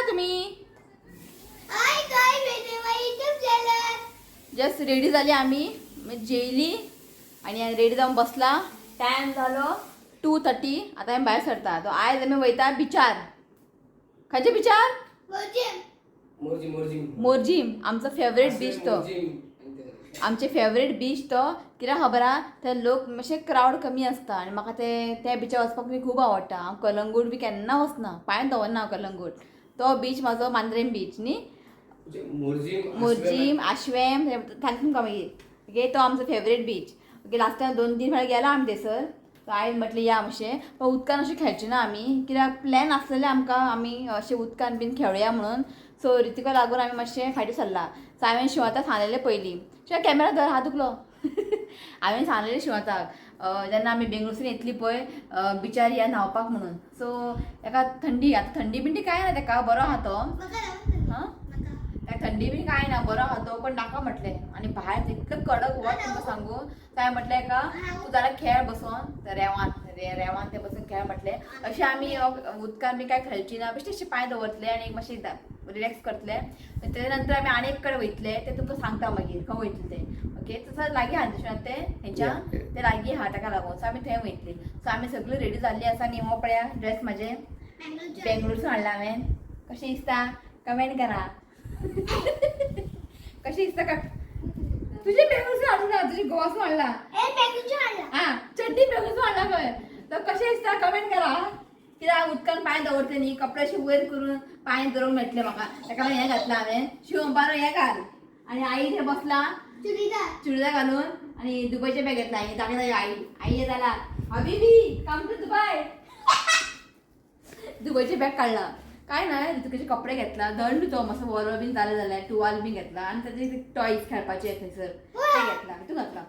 तुम्ही? Just ready झाली आम्ही, जेवली आणि रेडी जाऊन बसला. टाइम झालो 2:30. आता आम्ही बाहेर सरता. तो आज आम्ही वयता बिचार. खंयचे बिचार? मोरजीम. आमचो फेवरेट बीच तो. आमचे फेवरेट बीच तो. कित्याक खबर आहा, थंय लोक मातशे क्रावड कमी आसता आनी म्हाका त्या बिचार वचपाक मी खूब आवडटा. हांव कलंगूट बी केन्ना वचना, पांयान दवरना हांव कलंगूट. तो बीच म्हाजो मांद्रेम बीच न्ही. मोरजीम, आश्वेम सांगता तुमकां मागीर. ओके, तो आमचो favourite beach. Okay, last time 2-3 फावट गेला आमी थंयसर. सो आयज म्हटलें या मातशें. पण उदकान अशें खेळचें ना आमी, कित्याक प्लॅन आसलेलें आमकां आमी अशें उदकान बीन खेळुया म्हणून. सो रितीका लागून आमी मातशें फाटीं सरला. सो हांवें शिवताक सांगलेलें पयलीं, शिवाय कॅमेरा धर, हात दुखलो. हांवें सांगलेलें शिवताक जेन्ना आमी बेंगळुरूसून येतली पळय बिचार या न्हांवपाक म्हणून. सो ताका थंडी, आतां थंडी बिंडी कांय ना ताका, बरो आहा तो. हां, ताका थंडी बी कांय ना, बरो आहा तो. पण नाका म्हटलें आनी भायर इतकं कडक वत तुमकां सांगू. काय म्हटलें का तूं जाल्यार खेळ बसून रेवान ते बसून खेळ म्हटलें. अशें आमी उदकान बी कांय खेळची ना, बेश्टे अशें पांय दवरतले आनी मातशें रिलॅक्स करतले. तेजे नंतर आमी आनी एक कडेन वयतले, ते तुमकां सांगता मागीर खंय वयतले ते. ओके, तसो लागीं आहा तशें ते हेंच्या ते लागीं आहा ताका लागून. सो आमी थंय वयतली. सो आमी सगळीं रेडी जाल्ली आसा. न्ही हो पळया ड्रेस म्हाजे बेंगळुरूसून हाडला हांवें. कशें दिसता कमेंट करा. कशें दिसता का? तुझे बेंगळुरूसून हाडून ना, तुझे गोवासून हाडला. हां, चड्डी बेंगळुरूसून हाडला खंय. तर कशें दिसता कमेंट करा. कित्याक उदकान पांय दवरते न्ही, कपडे अशे वयर करून पांय दवरूंक मेळटले म्हाका. ताका लागून हें घातलां हांवें. शिवंपाक हें घाल. आनी आई थंय बसला चुडीदार घालून आनी दुबयचे बॅग घेतला. आई दाखयता आई ये जाला हबीबी कम टू दुबय. दुबयचे बॅग काडला. काय ना ऋतुकेचे कपडे घेतला, दंड तो मातसो वरो बीन जालें जाल्यार टुवाल बीन घेतला आनी ताचे टॉयज खेळपाचे थंयसर ते घेतला. तूं घातला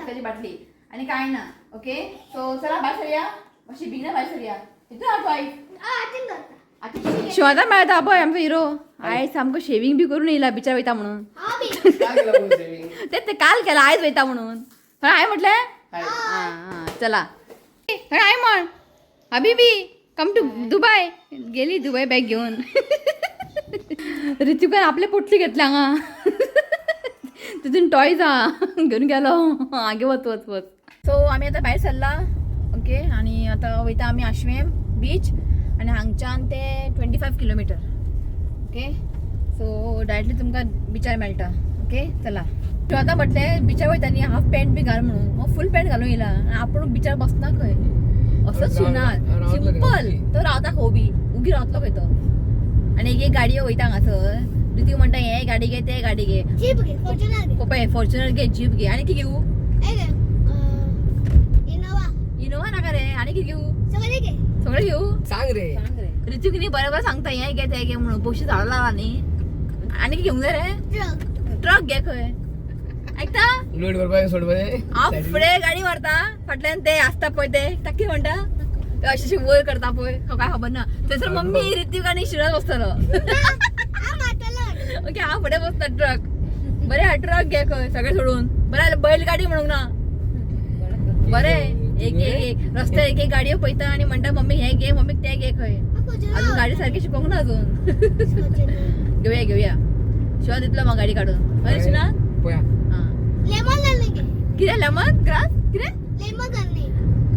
ताची बाटली आनी कांय ना. ओके, सो चला भायर सरया. मातशी बिगना भायर सरया. हितून हाड टॉयज. शिवाता मेळटा पळय आमचो हिरो. आयज सामको शेविंग बी करून येयला बिचार वयता म्हणून. ते काल केला, आयज वयता म्हणून. हाय म्हटलें. हां चला हाय म्हण हबीबी कम टू दुबय. गेली दुबय बॅग घेऊन. ऋतुकान आपले पोटली घेतल्या हांगा. तितून टॉयज आहा घेऊन गेलो. आगे वच. सो आमी आतां भायर सरला. ओके, आनी आतां वयता आमी आश्वेम बीच आनी हांगच्यान ते 25 किलोमिटर. ओके, सो डायरेक्टली तुमकां बिचार मेळटा. ओके, चला. तूं आतां म्हटलें बिचार वयता न्ही हाफ पॅन्ट बी घाल म्हणून. हो फूल पॅन्ट घालून येयला आनी आपूण बिचार बसना खंय. असोच शिवना, सिंपल. तो रावता खंय बी, उगी रावतलो खंय तो. आनी एक गाडयो वयता हांगासर. ऋतीक म्हणटा हे गाडी घे ते गाडी घे. पळय फॉर्च्युनर घे, जीप घे. आनी कितें घेऊ? इनोवा नाका रे. आनी कितें घेऊ? सगळे घेऊ. सांग रे. ऋतुक न्ही बरोबर सांगता हे घे ते घे म्हणून. पयशे झाडां लावा न्ही. आनी कितें घेवंक जाय रे? ट्रक घे खंय. ऐकता लोड करपाक सोडपाक. हांव फुडें गाडी व्हरता, फाटल्यान ते आसता पळय ते ताका कितें म्हणटा अशें वयर करता पळय. काय खबर ना. थंयसर मम्मी ऋतुक आनी शिरत बसतलो. ओके, हांव फुडें बसता ट्रक. बरें हा ट्रक घे खंय सगळें सोडून. बरें बैलगाडी म्हणूंक ना. बरें एक रस्त्यार एक गाडयो पळयता आनी म्हणटा मम्मी हे घे मम्मी ते घे खंय. अजून गाडी सारकी शिकोंक ना अजून. घेवया शिवा दितलो म्हाका गाडी काडून. बरें शिना कितें लेमन ग्रास कितें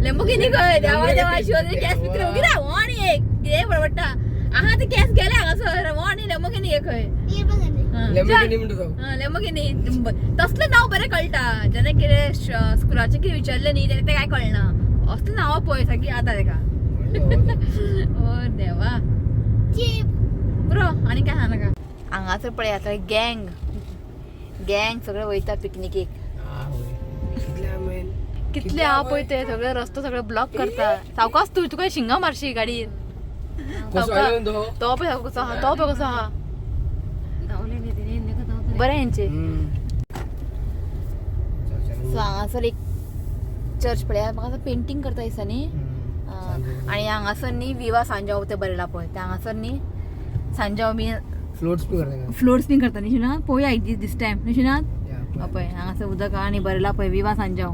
लेंबोगिनी खंय. देवा शिवा कॅस विकता कितें हो आनी एक कितें बडबडटा. आहा ते कॅस गेले हांगासर हो आनी लेंबोगिनी घे खंय. लेंबोगिनी तसलें नांव बरें कळटा. जेन्ना कितें स्कुलाचें कितें विचारलें न्ही तेन्ना तें कांय कळना. असलें नांवां पळय सारकी जाता तेका. ओ देवा बरो. आनी काय हा नाका. हांगासर पळय आतां गँग सगळे वयता पिकनिकेक. कितले आहा पळय ते सगळे रस्तो सगळे ब्लॉक करता. सावकाश तूं तुका शिंगा मारशी गाडयेर. तो पळय कसो आहा. बरें हेंचे. सो हांगासर एक चर्च पळया. म्हाका पेंटींग करता दिसता न्ही. आनी हांगासर न्ही विवा सांजाव ते बरयला पळय. ते हांगासर न्ही सांजाव बी फ्लोट्स बी करता न्ही शिना. पळोवया दीस टायम न्ही शिना. पळय हांगासर उदक आनी बरयला पळय विवा सांजाव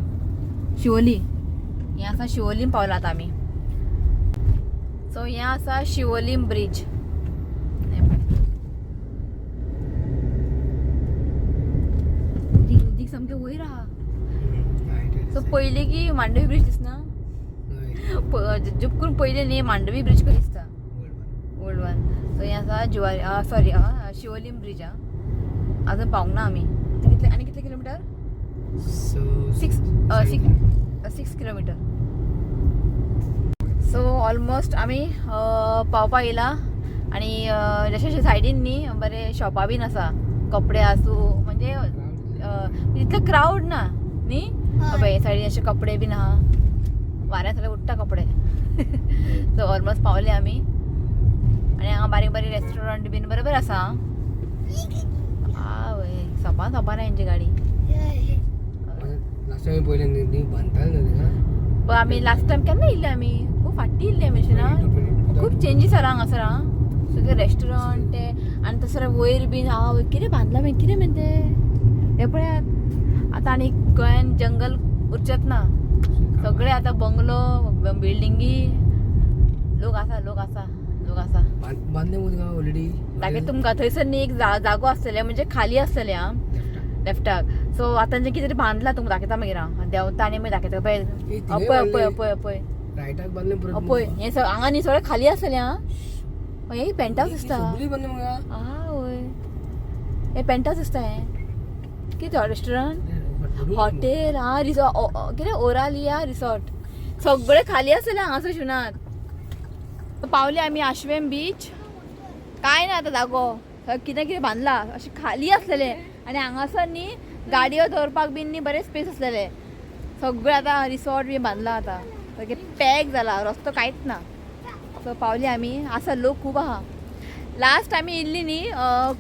शिवोली. हें आसा शिवोलीम पावला आतां आमी. सो हें आसा शिवोलीम ब्रीज. सामकें वयर आहा. सो पयलीं की मांडवी ब्रिज दिसना जुपकून पयलीं न्ही मांडवी ब्रिज कशी दिसता ओल्ड वन. सो हें आसा जुवारी सॉरी शिवोलीम ब्रिज अजून पावूंक ना आमी. आनी कितले किलोमिटर? 6 किलोमिटर. सो ऑलमोस्ट आमी पावपा येयला आनी जशे जशे सायडीन न्ही बरे शॉपा बीन आसा कपडे आसूं म्हणजे तितले क्रावड ना न्ही. पळय सायडीन अशे कपडे बीन आहा वाऱ्यान सगळे उडटा कपडे. सो ऑलमोस्ट पावले आमी आनी हांगा बारीक बारीक रेस्टॉरंट बीन बरोबर आसा. आवय सोपान हेंची गाडी. पण आमी लास्ट टायम केन्ना येयल्ले आमी खूब फाटीं येयल्ले आमी अशें ना. खूब चेंजीस जाला हांगासर सगळे रेस्टॉरंट ते आनी तसर वयर बीन आवय कितें बांदलां मागीर कितें म्हणते हे पळयात. आतां आनी गोंयान जंगल उरचेत ना सगळे आतां बंगलो बिल्डिंगी लोक आसा ऑलरेडी. दाखय तुमकां थंयसर न्ही एक जागो आसतले म्हणजे खाली आसतले लेफ्टाक. सो आतां जे कितें बांदलां तुमकां दाखयता मागीर हांव देंवता आनी मागीर दाखयता. पळय रायटाक बांदलें परत. पळय हें हांगा न्ही सगळें खाली आसतलें हे पेंट हाऊस दिसता. आवय हे पेंट हाऊस दिसता. हें कितें रेस्टॉरंट हॉटेल रिसॉर्ट कितें ओरालिया रिसॉर्ट सगळे खाली आसतलें हांगासर शिवनात. पावले आमी आश्वेम बीच काय ना आतां जागो कितें कितें बांदलां अशें खाली आसलेलें आनी हांगासर न्ही गाडयो दवरपाक बीन न्ही बरें स्पेस आसलेले. सगळे आतां रिसॉर्ट बी बांदला आतां सारकें पॅक जाला रस्तो कांयच ना. सो पावली आमी आसा लोक खूब आहा. लास्ट आमी येयल्ली न्ही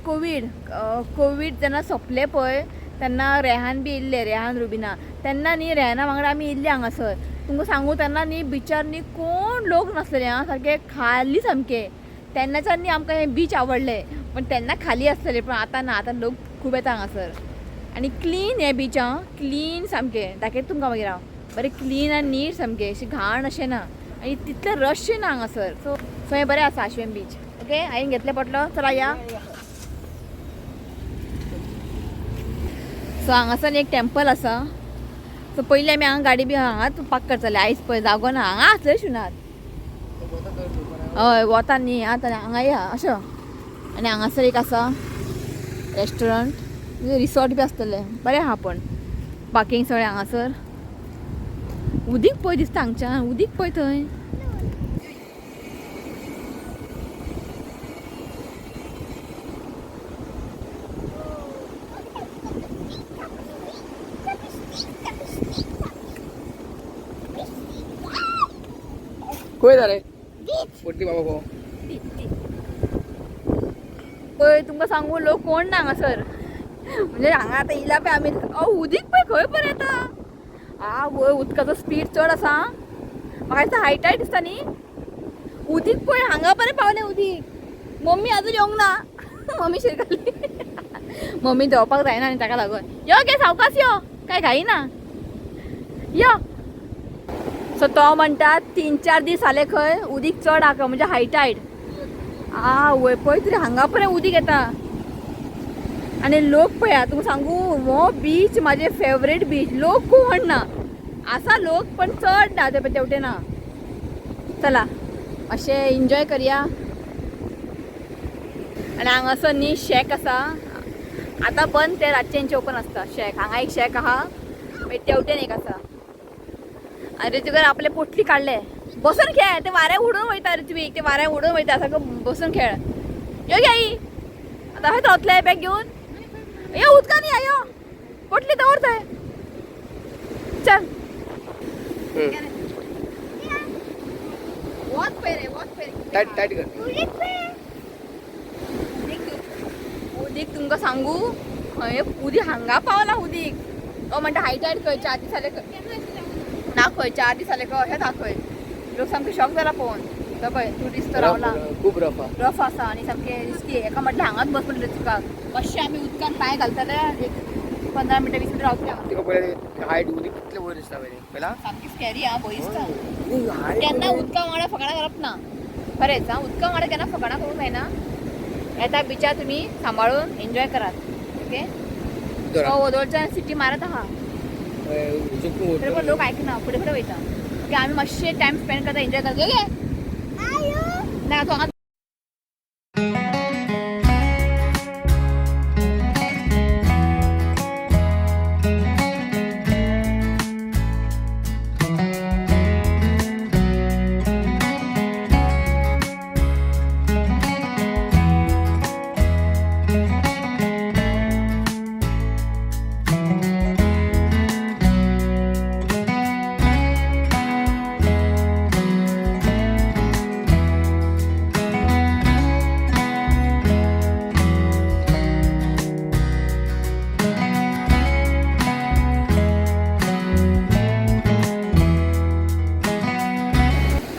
कोवीड जेन्ना सोंपलें पळय तेन्ना रेहान बी येयल्ले रेहान रुबिना तेन्ना न्ही रेहाना वांगडा आमी येयल्ली हांगासर. तुमकां सांगू तेन्ना न्ही बिचार न्ही कोण लोक नासलेले सारके खाली सामके. तेन्नाच्यान न्ही आमकां हें बीच आवडलें पण तेन्ना खाली आसतलें पण आतां ना आतां लोक खूब येता हांगासर. आनी क्लीन हें बीच क्लीन सामकें दाखयता तुमकां मागीर हांव. बरें क्लीन आनी नीट सामकें अशें घाण अशें ना आनी तितलें रशें ना हांगासर. सो हें बरें आसा आश्वेम बीच. ओके हांवें घेतलें पडलो चला या. सो हांगासर एक टेंपल आसा. सो पयलीं आमी हांगा गाडी बी हांगाच पार्क करतले. आयज पळय जागो ना हांगा आसले शिवनात. हय वता न्ही आतां हांगा या अशें. आनी हांगासर एक आसा रेस्टॉरंट रिसॉर्ट बी आसतलें बरें आहा पण पार्किंग सगळें हांगासर. उदीक पळय दिसता हांगच्यान उदीक पळय थंय. खंय जालें पोटी बाबा गो. पळय तुमकां सांगू लोक कोण ना हांगासर म्हणजे हांगा आतां येयला पळय आमी उदीक पळय खंय पण येता. वय उदकाचो स्पीड चड आसा म्हाका दिसता हाय टायड दिसता न्ही. उदीक पळय हांगा पर्यंत पावलें उदीक. मम्मी आजून येवंक ना मम्मी शिरकली. मम्मी देंवपाक जायना आनी ताका लागून यो गे सावकास यो काय घाई ना यो. सो तो म्हणटा 3-4 दीस जाले खंय उदीक चड आहा म्हणजे हाय टायड. वय पळय तरी हांगा पर्यंत उदीक येता आनी लोक पळया तुमकां सांगू हो बीच म्हाजे फेवरेट बीच. लोक कोण ना आसा लोक पण चड ना तेवटे ना. चला अशें एन्जॉय करया. आनी हांगासर न्ही शेक आसा आतां बंद ते रातचेंचे ओपन आसता शेक. हांगा एक शेक आहा मागीर तेवटेन एक आसा. आनी ऋतुकर आपले पोटली काडले बसून खेळ. ते वाऱ्या उडून वयता ऋत्वीक ते वाऱ्या उडून वयता सारको बसून खेळ. यो गे आई आतां हय रावतले बॅग घेवन यो उदकान या यो पोटली दवर थंय चल. वच पळय रे वच पळय टायट कर. उदीक तुमकां सांगू खंय उदीक हांगा पावला उदीक. तो म्हणटा हाय टायड खंय 4 दीस जाले ना खंय 4 दीस जाले खंय अशें दाखय. लोक सामके शॉक जाला पळोवन. तो पळय ट्युरिस्ट तो रावला खूब रफ आसा आनी सामकें रिस्की. एका म्हटल्यार हांगाच बस म्हणलें तुका मातशें आमी उदकान पांय घालतले एक 15 मिनटां 20 मिनटां रावतले हांगा. तिका पळय हायट उदीक कितले वयर दिसता पळय सामकी स्कॅरी भंय दिसता. केन्ना उदका वांगडा फकाणां करप ना खरेंच उदका वांगडा केन्ना फकाणां करूंक जायना. येता बिचार तुमी सांबाळून एन्जॉय करात. ओके जोरात. वदोळच्या सिटी मारत आहा झुकून तरी पण लोक ऐकना पुढे पुढे वयता की आम्ही मातशे टाइम स्पेंड करता एन्जॉय करता घे ना तो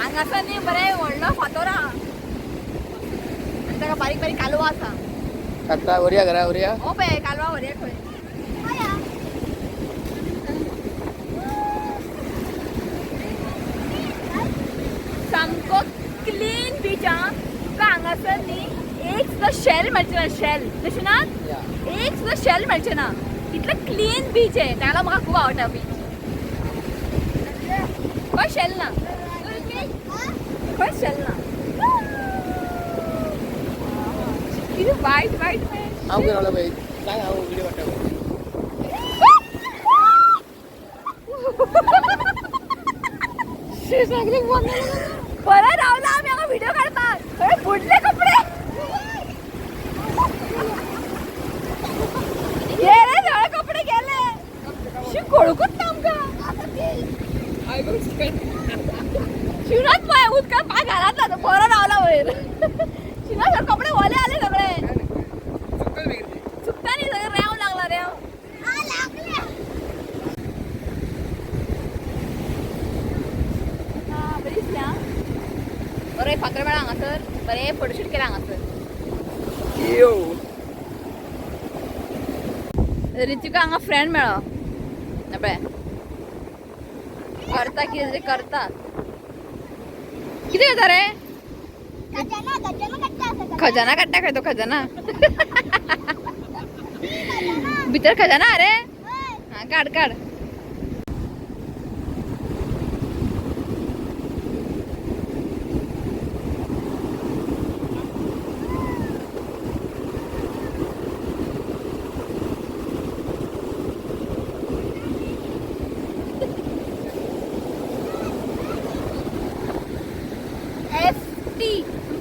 हांगासर बरें व्हडलो फातोर आहा आनी ताका बारीक बारीक कालवा आसा आता वरिया घरा वरिया हो पळय कालवा व्हरया खंय सामको क्लीन बीच हा तुका हांगासर न्ही एक सुद्दां शेल मेळचे ना शेल तशें ना एक सुद्दां शेल मेळचे ना इतलें क्लीन बीच आहे त्याला म्हाका खूब आवडटा बीच खंय शेल ना खंय शेल ना कितें वायट वायट हांव घेवन आलो पळय सांग हांव व्हिडिओ काडटा परत रावला आम्ही हांगा व्हिडिओ काडपाक थंय बुडले कपडे ये रे सगळे कपडे गेले शी कळकूच ना आमकां शिवनाथ पाय उदकात पाय घालातला तो बरो रावला वयर शिवनाथ कपडे ओले आले सगळे चुकता न्ही सगळे रेंव लागला रेंव बरी दिसली आं बरें फातर मेळ्ळा हांगासर बरें फोटोशूट केला हांगासर रितिका हांगा फ्रेंड मेळ्ळो पळय करता कितें तरी करता कितें करता रे खजाना काडटा खंय तो खजाना भितर खजाना रे हा काड काड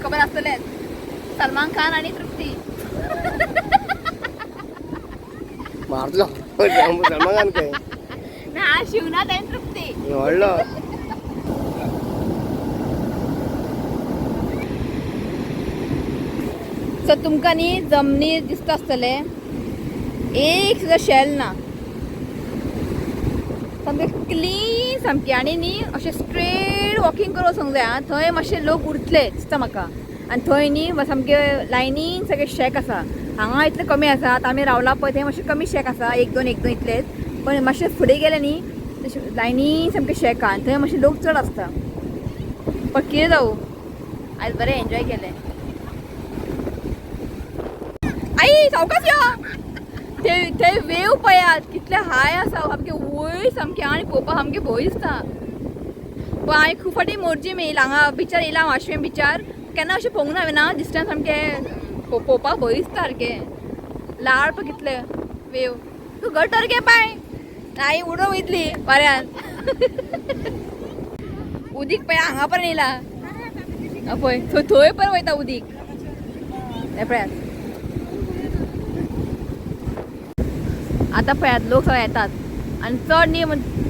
खबर असतलेच सलमान खान आणि तृप्ती मारलो सलमान खान काय ना शिवनाथ आणि तृप्ती व्हडलो सो तुमकां न्ही जमनी दिसता आसतले एक सुद्दां शेल ना सामकें क्लीन सामकें आनी न्ही अशें स्ट्रेट वॉकिंग करून वचूंक जाय आं थंय मातशे लोक उरतले दिसता म्हाका आनी थंय न्ही सामके लायनीन सगळे शेक आसा हांगा इतले कमी आसात आमी रावला पळय थंय मातशे कमी शेक आसा एक दोन इतलेच पण मातशे फुडें गेले न्ही लायनीन सामके शेक आहा आनी थंय मातशे लोक चड आसता पण कितें जावं आयज बरें एन्जॉय केलें आई सावकाश यो थंय वेव पळयात कितले हाय आसा सामके वयर सामके आनी पळोवपाक सामके भंय दिसता पण हांवें खूब फाटी मोरजी येयला हांगा बिचार येयला वाशवें बिचार केन्ना अशें पळोवंक ना ना डिस्टन्स सामके पळोवपाक भंय दिसता सारकें लाळ पळय कितले वेव तूं गटर गे पाय आई उडो वयतली वाऱ्यान उदीक पळय हांगा पर्यंत येयला पळय थंय पर्यंत वयता उदीक हे पळयात आतां पळयात लोक सगळे येतात आनी चड न्ही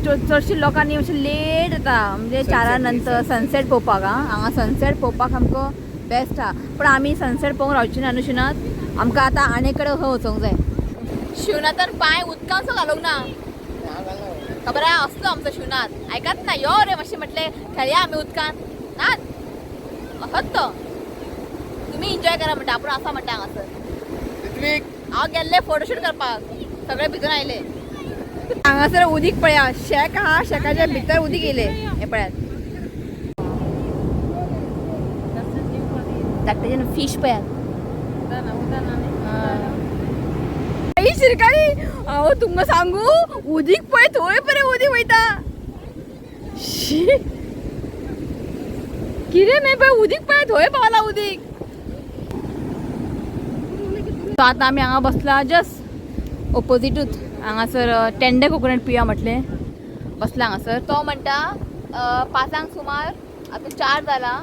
चडशीं लोकांनी मातशें लेट येता म्हणजे 4 नंतर सनसेट पळोवपाक हांगा सनसेट पळोवपाक सामको बेस्ट आहा पूण आमी सनसेट पळोवंक रावची ना न्हू शिवनाथ आमकां आतां आनी कडेन खंय वचोंक जाय शिवनाथान पांय उदकांत सुद्दां घालूंक ना खबर आहा असलो आमचो शिवनाथ आयकात ना यो रे मातशें म्हटलें खेळया आमी उदकांत ना असोच तो तुमी एन्जॉय करा म्हणटा आपूण आसा म्हणटा हांगासर हांव गेल्ले फोटोशूट करपाक सगळे भितून आयले हांगासर उदीक पळया शेक आहा शेकाच्या भितर उदीक येयले हे पळयात धाकटेच्यान फीश पळयात आई शिरकाळी अहो तुमका सांगू उदीक पळय थोय परे उदीक वयता शी किरे नाही पळय उदीक पळय थोय पावला उदीक. तो आता आम्ही हांगा बसला जस्ट ओपोजिटूच हांगासर टेंडे कोकोनट पिया म्हटले बसला हांगासर. तो म्हणटा 5 सुमार आता 4 जाला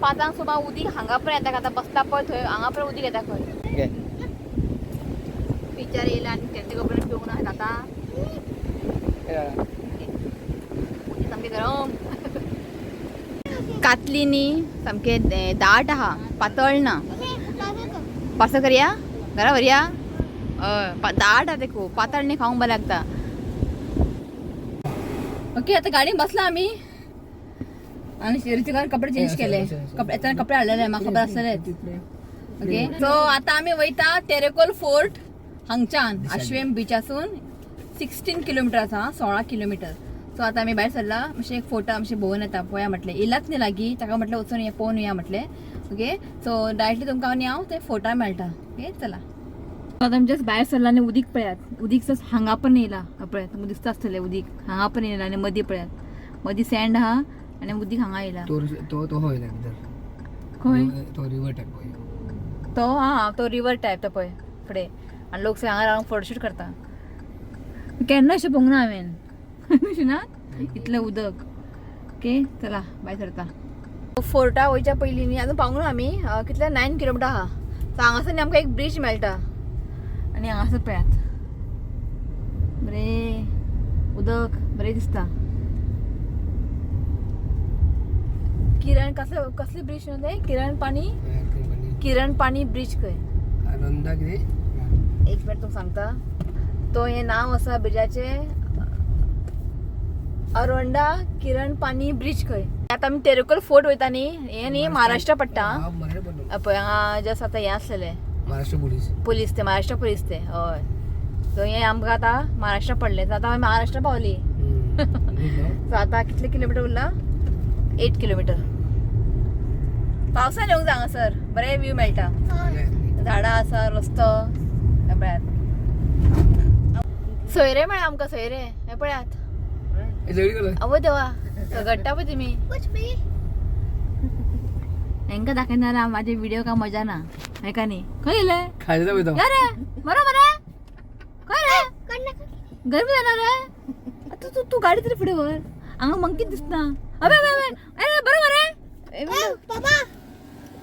5 सुमार उदीक हांगा पण येता आता बसला पळय थंय हांगा पण उदीक येता खंय पिचार येयला आनी टेंडे कोकोनट पिवंक ना आता उदीक सामकें गरम कातलीनी सामके दाट आहा पातळ ना. पासो करया घरा व्हरया दाट आहा ते खूब पातळ न्ही खावंक बरें लागता. ओके आता गाडीन बसला आमी आनी ऋतिकान कपडे चेंज केले कपडे हाडलेले म्हाका खबर आसलेले. ओके सो आता आमी वयता तेरेकोल फोर्ट हांगच्यान आश्वेम बिचासून 16 किलोमिटर आसा 16 किलोमिटर. सो आता आमी भायर सरला मातशें एक फोटा मातशें भोंवून येता पळोवया म्हटलें इलाच न्ही लागीं ताका म्हटलें वचून ये पळोवन येया म्हटलें. ओके सो डायरेक्टली तुमकां आनी हांव ते फोटा मेळटा. ओके चला आता आमी जस्ट भायर सरला आनी उदीक पळयात उदीक जस्ट हांगा पण येयला पळयात तुमकां दिसता आसतलें उदीक हांगा पण येयला आनी मदीं पळयात मदीं सँड आहा आनी उदीक हांगा येयला. तो होयला खंय तो रिवर टाइप तो हा तो रिवर टायप तो पळय फुडें आनी लोक हांगा रावन फोटोशूट करता. केन्ना अशें पळोवंक ना हांवें अशें ना इतलें उदक. ओके चला भायर सरता. फोर्टा वयच्या पयलीं न्ही आजून पावूंक ना आमी कितले 9 किलोमिटर आहा. सो हांगासर न्ही आमकां एक ब्रीज मेळटा आनी हांगासर पळयात बरें उदक बरें दिसता. किरण कसले ब्रीज न्हू ते किरण पाणी ब्रीज खंय एक मिनट तुमकां सांगता. तो हे नाव आसा ब्रिजाचे अरोंडा किरण पाणी ब्रिज खंय. आता आमी तेरेकोल फोर्ट वयता न्ही हे न्ही महाराष्ट्रा पडटा पळय हांगा जस्ट आतां हें आसलेलें महाराष्ट्र पुलीस ते महाराष्ट्र पुलीस ते हय. सो हे आमकां आतां महाराष्ट्रा पडलें सो आतां आमी महाराष्ट्रा पावली. सो आतां कितले किलोमिटर उरला 8 किलोमिटर. पावसान येवंक जाय हांगासर बरें व्यू मेळटा झाडां आसा रस्तो हे पळयात सोयरे मेळ्ळा आमकां सोयरे हे पळयात आवय देवा घडटा पळय तुमी हेंका दाखयना माझे व्हिडिओ का मजा ना हे का न्ही. खंय गेले रे बरोबर आहे खंय रे गरमी जाणार रे तू तू गाडी तरी फुडें व्हर हांगा मंकीत दिसता. अबे अबे अरे बरोबर आहे बाबा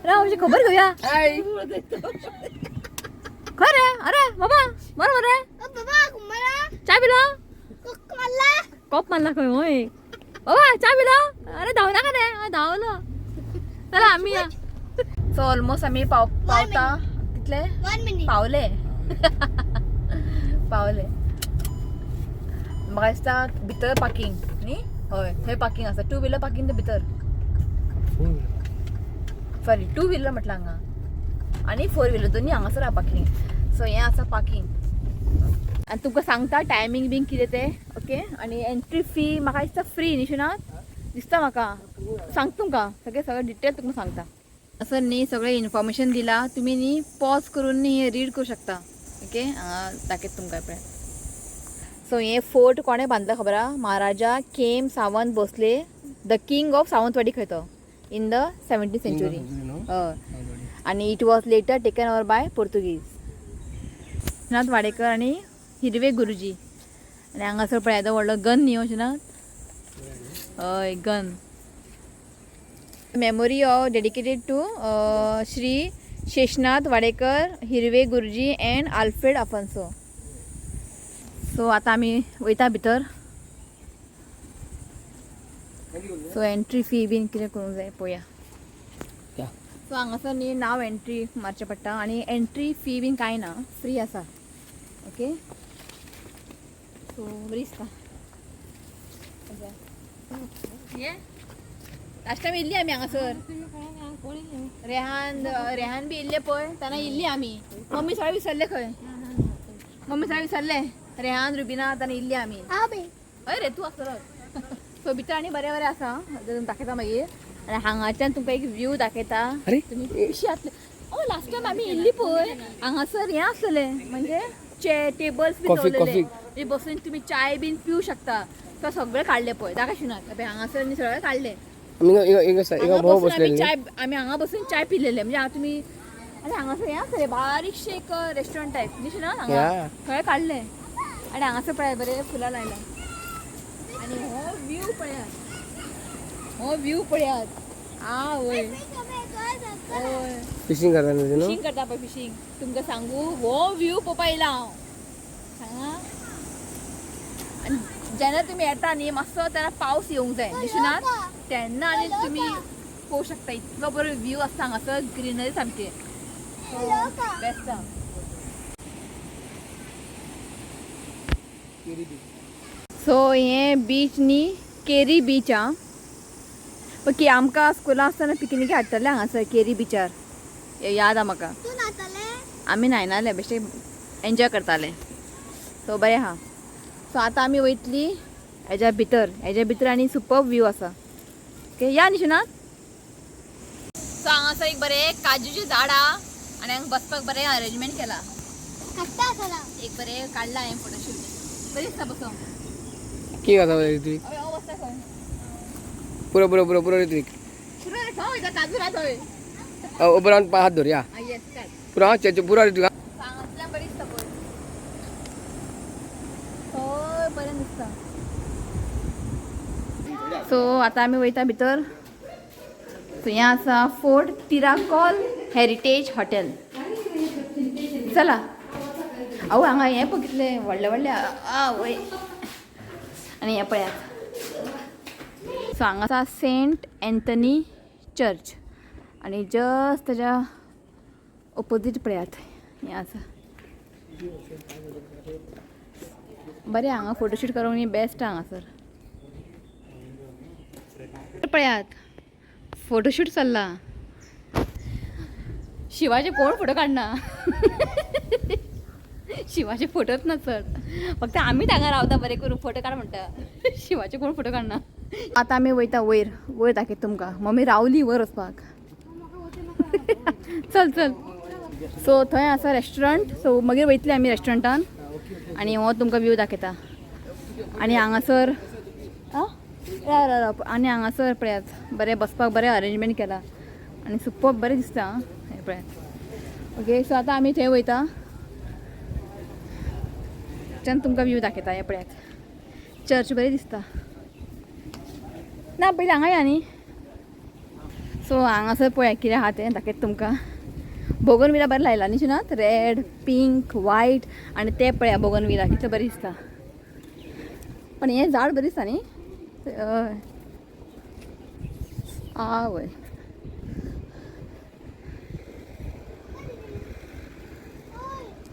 राव अशी खबर घेऊया खंय रे अरे बाबा बरोबर आहे चाय पिलो कॉप मारला खंय होय बाबा चाय पिलो अरे धावना का रे धावलो चला आम्ही या. सो ऑलमोस्ट आम्ही पावता कितले पावले पावले म्हाका दिसता भितर पार्किंग न्ही हय थंय पार्किंग आसा 2 व्हिलर पार्किंग ते भितर सॉरी 2 व्हिलर म्हटलं हांगा आनी 4 व्हिलर दोन्ही हांगासर आहा पार्किंग. सो हें आसा पार्किंग आनी तुमकां सांगता टायमींग बीन कितें तें. ओके आनी एंट्री फी म्हाका दिसता फ्री न्ही शुनात दिसता म्हाका सांगता तुमकां सगळें डिटेल तुमकां सांगता. असं न्ही सगळें इन्फॉर्मेशन दिला तुमी न्ही पॉज करून न्ही हें रीड करूं शकता. ओके हांगा दाखयता तुमकां पळय. सो हें फोर्ट कोणें बांदला खबर आहा Maharaja Khem Sawant Bhosle the king of Sawantwadi खंय तो इन द 17th सेंच्युरी हय आनी it was later taken over by Portuguese. Nath Wadekar आनी हिरवे गुरुजी आनी हांगासर पळय येदो व्हडलो गन न्ही अशें ना हय गन memory of dedicated to Shri Sheshnath Wadekar Hirve Guruji and Alfred Afonso. So आतां आमी वयता भितर. सो एंट्री फी बीन कितें करूंक जाय पळोवया. सो हांगासर न्ही नाव एंट्री मारचें पडटा आनी एंट्री फी बीन कांय ना फ्री आसा. ओके सो बरी दिसता लास्ट टायम येयल्ली आमी हांगासर रेहान बी येयल्ले पळय तेन्ना येयल्ली आमी मम्मी सगळे विसरले खंय मम्मी सगळे विसरले रेहान रुबिना तेन्ना येयल्ली आमी हय रे तूं आसतलो. सो भितर आनी बरें बरें आसा दाखयता मागीर आनी हांगाच्यान तुमकां एक व्यू दाखयता तुमी खुशी आसले. लास्ट टायम आमी येयल्ली पळय हांगासर हें आसलेलें म्हणजे टेबल्स बी कॉफी, दवरलेले कॉफी. म्हणजे बसून तुम्ही चाय बीन पिऊ शकता. तो सगळे काढले पळय दाखा शिवनाथ हांगासर आनी सगळे काढले. हिंगा भाऊ बसून बसलेली. आम्ही हांगा बसून चाय पिलेले म्हणजे हांगा तुम्ही आणि हांगासर हे आसा रे बारीकशे एक रेस्टॉरंट टायप दिसना हांगा या. थंय काढले आणि हांगासर पळय बरे फुलां लायला आणि हो व्यू पळयात वय होय फिशिंग करता न्हू फिशिंग करता पळय फिशिंग तुमकां सांगू हो व्यू पळोवपा येयला हांव सांगा. आनी जेन्ना तुमी येता न्ही मातसो तेन्ना पावस येवंक जाय दिसना तेन्ना आनी तुमी पळोवंक शकता इतलो बरो व्यू आसता हांगासर ग्रीनरी सामकी बेस्ट आहा. सो हे बीच न्ही केरी बीच आहा पण की आमकां स्कुलां आसतना पिकनिके हाडटाले हांगासर केरी बीचार हे याद आहा म्हाका. आमी न्हायनाले बेश्टे एन्जॉय करताले सो बरें आहा. सो आतां आमी वयतली हेज्या भितर आनी सुपर व्यू आसा ओके या निशनाथ. सो हांगासर एक बरें काजूचें झाड आहा आनी हांगा बसपाक बरें अरेंजमेंट केला एक बरें काडला हांवें फोटोशूट बरी दिसता बसून. की करता ऋत्विक? बसता खंय पुरो ऋत्विक. पुरो रे खंय वयता काजू रात हय उबो रावन हात धर या. येस काड पुरो ऋत्विक. हांगातल्यान बरी दिसता पळय हय बरें दिसता. सो आतां आमी वयता भितर. सो हें आसा फोर्ट तिराकोल हेरिटेज हॉटेल. चला हांगा हें पळय कितलें व्हडलें वय आनी हें पळयात. सो हांगा आसा सेंट एंथनी चर्च आनी जस्ट तेज्या ऑपोजीट पळयात हें आसा बरें हांगा फोटोशूट करूंक न्ही बेस्ट हांगासर पळयात फोटोशूट चल्ला. शिवाचे कोण फोटो काडना शिवाचे फोटोच ना चड फक्त आमी हांगा रावता बरें करून फोटो काड म्हणटा शिवाचे कोण फोटो काडना. आतां आमी वयता वयर दाखयता तुमकां मम्मी रावली वयर वचपाक चल सो थंय आसा रेस्टॉरंट. सो मागीर वयतली आमी रेस्टॉरंटान आनी हो तुमकां व्यू दाखयता. आनी हांगासर आनी हांगासर पळयात बरें बसपाक बरें अरेंजमेंट केला आनी सुपर बरें दिसता हें पळयात ओके. सो आतां आमी थंय वयता तेन्ना तुमकां व्यू दाखयता हें पळयात चर्च बरी दिसता ना पयलीं हांगा या न्ही. सो हांगासर पळया कितें आहा तें दाखयता तुमकां. बोगनविला बरें लायला न्ही शिनाथ रेड पिंक व्हायट आनी तें पळया बोगनविला कितलें बरें दिसता. पण हें झाड बरें दिसता न्ही हय आवय.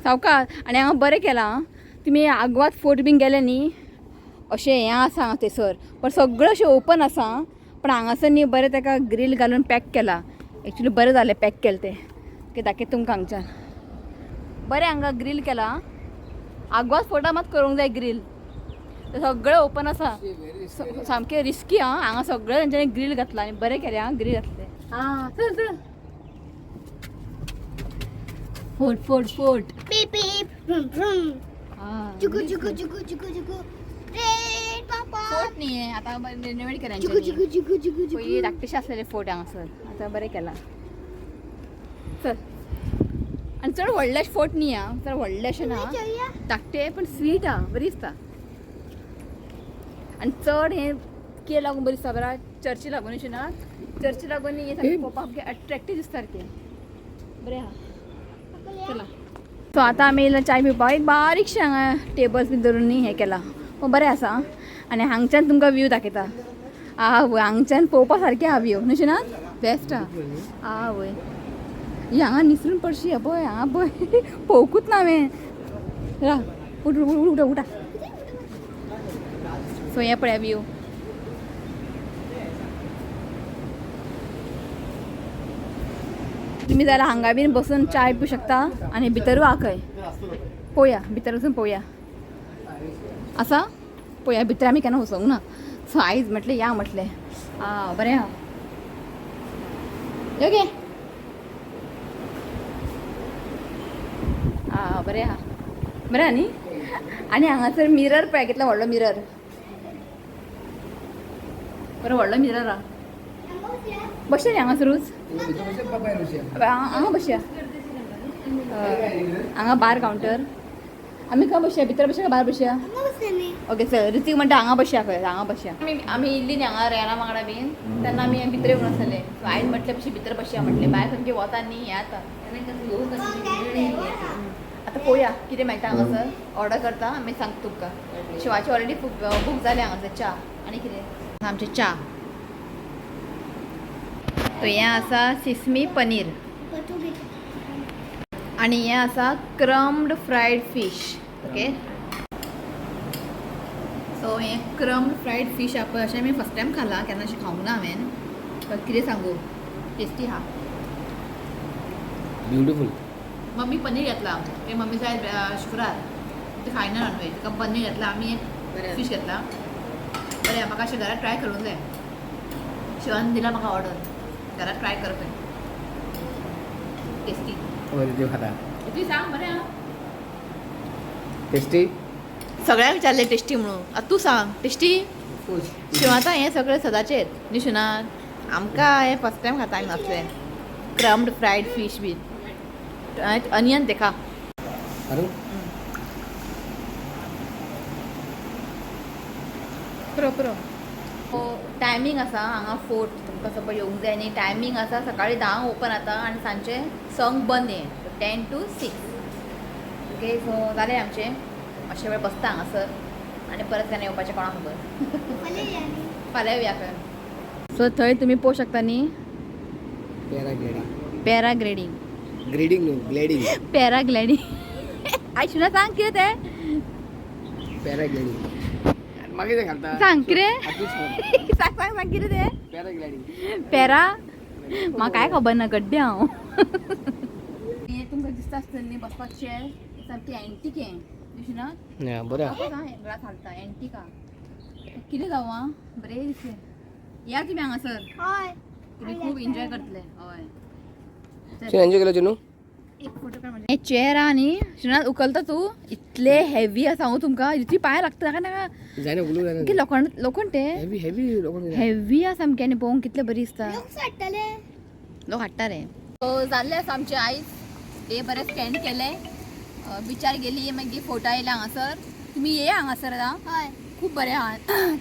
सावकाश आनी हांगा बरें केलां तुमी आग्वाद फोर्ट बीन गेले न्ही अशें हें आसा हांगा थंयसर पण सगळें अशें ओपन आसा पण हांगासर न्ही बरें ताका ग्रील घालून पॅक केला. एक्चुली बरें जालें पॅक केलें तें दाखयता तुमकां हांगच्यान बरें हांगा ग्रील केला. आग्वाद फोर्टा मात करूंक जाय ग्रील सगळें ओपन आसा सामकें रिस्की हांगा सगळें तेंच्यांनी ग्रील घातला आनी बरें केलें ग्रील घातलें. चल fort fort Beep beep, vroom vroom. Chuku chuku chuku chuku chuku. Red papa. Fort न्ही हें आतां रिनोवेट केला Chuku chuku chuku chuku chuku. पयलीं धाकटेशें आसलेलें फोर्ट हांगासर आतां बरें केलां. चल आनी चड व्हडलें फोर्ट न्ही चड व्हडलेशें ना धाकटें पण स्वीट आहा बरी दिसता आनी चड हें कितें लागून बरी दिसता बरा चर्ची लागून अशें ना चर्ची लागून हें सामकें पळोवपाक सामकें अट्रॅक्टीव दिसता सारकें बरें आहा. चला सो आतां आमी येयला चाय पिवपाक एक बारीकशें हांगा टेबल्स बी धरून न्ही हें केलां पूण बरें आसा आनी हांगच्यान तुमकां व्यू दाखयता. आवय हांगच्यान पळोवपा सारकें आहा व्यू न्हू ना बेस्ट आहा. आवय ही हांगा निसरून पडशी पळय हांगा पळय पळोवंकूच ना हांवें रा उठा सो हें पळया व्यू तुमी जाल्यार हांगा बीन बसून चाय पिवं शकता आनी भितरूय आहा खंय पळोवया भितर वचून पळोवया आसा पळोवया भितर आमी केन्ना वचोंक ना सो आयज म्हटलें या म्हटलें बरें आहा योगे बरें आहा बरें न्ही आनी हांगासर मिरर पळय कितलो व्हडलो मिरर बरो व्हडलो मिरर आहा बसया न्ही हांगासरूच हांगा बसया हांगा बार कावंटर आमी खंय बसया भितर बसया काय भायर बसया ओके चल ऋतीक म्हणटा हांगा बसया खंय हांगा बसया आमी इल्ली न्ही हांगा रेना वांगडा बीन तेन्ना आमी भितर येवंक नासलें सो आयन म्हटलें कशी भितर बसया म्हटलें भायर सामकें वता न्ही हें जाता आतां पळोवया कितें मेळटा हांगासर ऑर्डर करता आमी सांगता तुमकां शिवाची ऑलरेडी बूक जालें हांगासर च्या आनी कितें आमचें च्या तो हें आसा सिसमी पनीर आणि हें आसा क्रम्ड फ्रायड फीश ओके सो हें क्रम्ड फ्रायड फीश आहा पळय अशें मी फर्स्ट टायम खाल्लां केन्ना अशें खावंक ना हांवें पण कितें सांगू टेस्टी आहा ब्युटिफूल मम्मी पनीर घेतला ते मम्मी जाय शुक्रार ते खायना नॉनवेज तुका पनीर घेतला आमी एक फीश घेतला बरें म्हाका अशें घरात ट्राय करूंक जाय शिवान दिला म्हाका ऑर्डर घरात ट्राय करप टेस्टी देव खाता ती सांग बरें आं टेस्टी सगळ्यांक विचारले टेस्टी म्हणून आतां तूं सांग टेस्टी शिव आतां हें सगळें सदाचेर न्ही शुनान आमकां हें फर्स्ट टायम खाता हांवें नासलें क्रम्ड फ्रायड फीश बीन अनियन देखा अरे पुरो पुरो टायमींग आसा हांगा फोर्ट तुमकां सपोज येवंक जाय न्ही टायमींग आसा सकाळीं 10 ओपन जाता आनी सांजचे 6 बंद हें 10 to 6 ओके सो जालें आमचें मातशे वेळ बसता हांगासर आनी परत केन्ना येवपाचें कोणाक खबर फाल्यां येवया खंय सो थंय तुमी पळोवंक शकता न्ही पॅराग्लेडींग ग्रेडिंग न्हू ग्लेडिंग पॅराग्लायडींग आयशुना सांग कितें तें पॅराग्लेडिंग मागीर घालता सांग कितें सांग सांग सांग सांग कितें तें पॅराग्लायडिंग पॅरा म्हाका काय खबर ना गड्डे हांव हें तुमकां दिसता आसतलें न्ही बसपाक चेर सामकें एंटीक हें दिसना बरें हेंगळाक घालता एंटीका कितें जावं आं बरें दिसलें या तुमी हांगासर हय तुमी खूब एन्जॉय करतले हय एन्जॉय केलो न्हू एक फोटो काड हे चेअर आहा न्ही शुनात उखलता तूं इतले हेवी आसा हांव तुमकां इतली पांय लागता नाका नाका जायना उलू जायना की लोखंड लोखंड ते हेवी हेवी लोक हेवी आसा सामकें आनी पळोवंक कितलें बरी दिसता लोक साडटले लोक हाडटा रे सो जाल्लें आसा आमचें आयज डे बरें स्पेंड केलें बिचार गेली मागीर फोटा येयला हांगासर तुमी येया हांगासर आतां हय खूब बरें आहा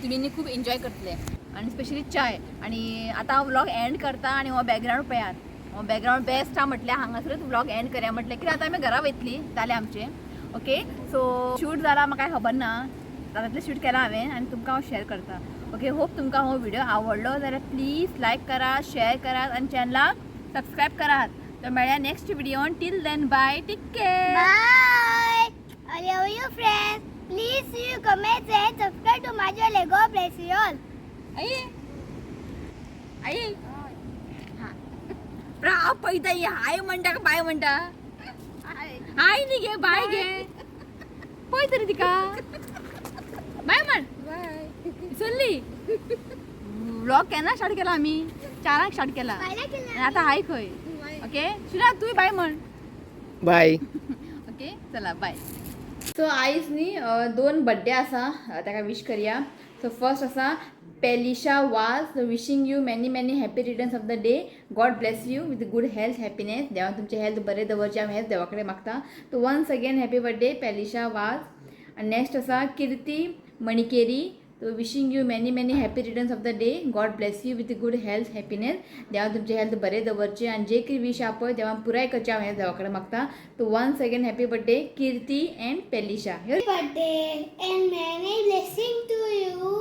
तुमी न्ही खूब एन्जॉय करतले आनी स्पेशली चाय आनी आतां हांव व्लॉग एंड करता आनी हो बॅकग्रावंड पळयात हो बॅकग्रावंड बेस्ट आहा म्हटल्यार हांगासरच व्लॉग एंड करया म्हटलें कित्याक आतां आमी घरा वयतली जालें आमचें ओके सो शूट जाला म्हाका खबर ना जाल्यार शूट केला हांवें आनी तुमकां हांव शेअर करता ओके होप तुमकां हो व्हिडिओ आवडलो जाल्यार प्लीज लायक करात शेअर करात आनी चॅनलाक सबस्क्रायब करात तर मेळया नेक्स्ट व्हिडिओन till then bye take care bye I love you friends. Please see you comment and subscribe to my channel. God bless you all. आई आई प्रा पळयता हाय म्हणटा का बाय म्हणटा हाय न्ही गे बाय गे पळय तरी तिका बाय म्हण चल्ली व्लॉग केन्ना स्टार्ट केला आमी 4 स्टार्ट केला आनी आतां हाय खंय ओके शुना तूं बाय म्हण बाय ओके चला बाय सो आयज न्ही 2 बड्डे आसा ताका विश करया सो फर्स्ट आसा पेलिशा वाज wishing you many many happy returns of the day God bless you with good health happiness देवान तुमचे हेल्थ बरें दवरचें हांव हेल्थ देवा कडेन मागता तो वन्स अगेन हॅपी बर्थडे पेलिशा वाज आनी नेक्स्ट आसा किर्ती मणिकेरी तो wishing you many many happy returns of the day God bless you with good health happiness देवान तुमचे हेल्थ बरें दवरचें आनी जे कितें विश आहा पळय देवान पुराय करचें हांव हेल्थ देवा कडेन मागता तो once again happy birthday Kirti and Pelisha Happy birthday and many blessings to you.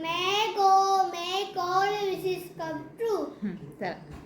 May God wishes come true. चला